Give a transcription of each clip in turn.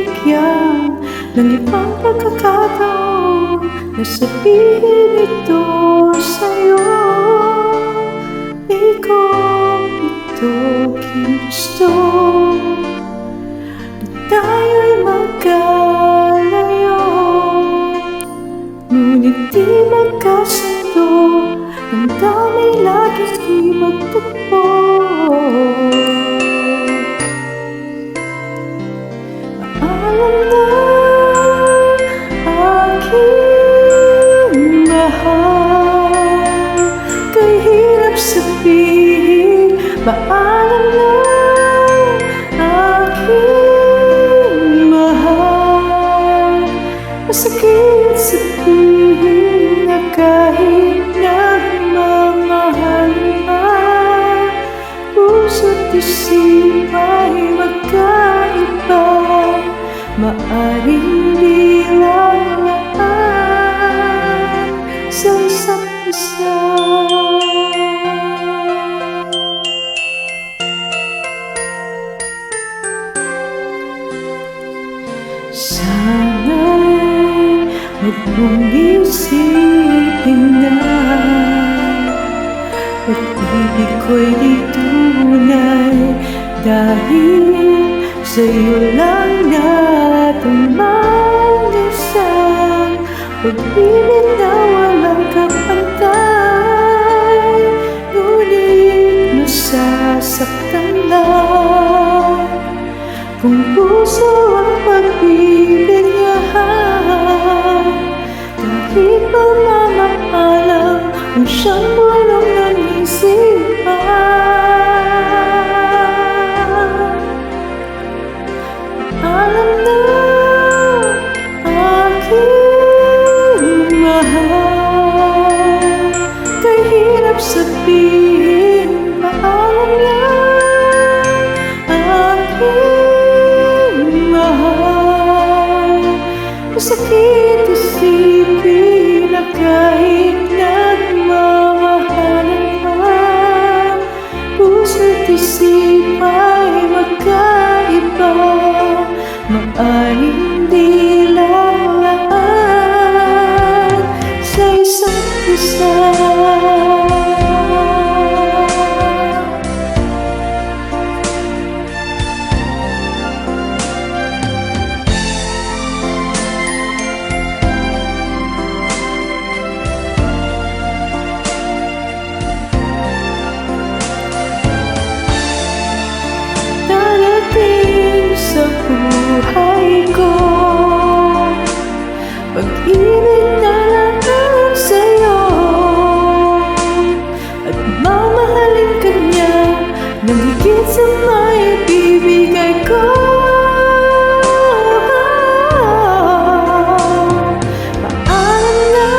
bigyan ng ibang pagkakataon na sabihin ito sa'yo. Di ko ito ginusto na tayo'y magkalayo, ngunit di magkasundo, ang dami laging di magtagpo. Alam na aking mahal, kay hirap sabihin. Paalam na aking mahal, masakit sabihin na kahit nagmamahal pa, puso't isip ay magkaiba. Maaring di lalaan sa isa't isa. Sana'y huwag mong isipin na pag-ibig ko'y di tunay, dahil sa'yo lang natumang isang pag-ibig na walang kapantay. Ngunit nasasaktan lang kung puso ang pagbibigyan, kahit pa mamaalam kung siyang bulong ng isipan. Alam na aking mahal, kay hirap sabihin. Paalam na aking mahal, masakit isipin na kahit nagmamahalan pa, puso't isip ay magkaiba. Maaring di lalaan sa isa't isa. Darating sa buhay ko pag-ibig na lang sa'yo, at mamahalin ka niya nang higit sa maibibigay ko. Paalam na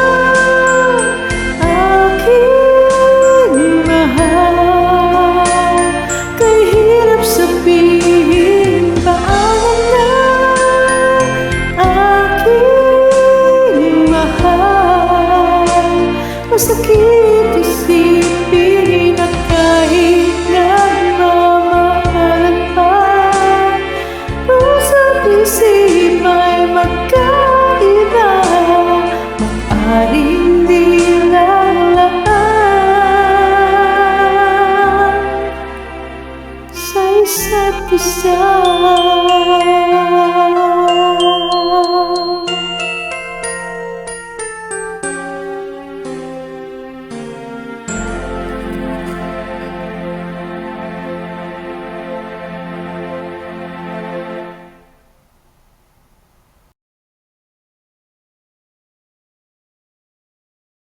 aking mahal, kay hirap sabihin. Paalam na aking mahal, masakit isipin na kahit nagmamahalan pa, puso't isip ay magkaiba. Maaring di lalaan sa isa't isa.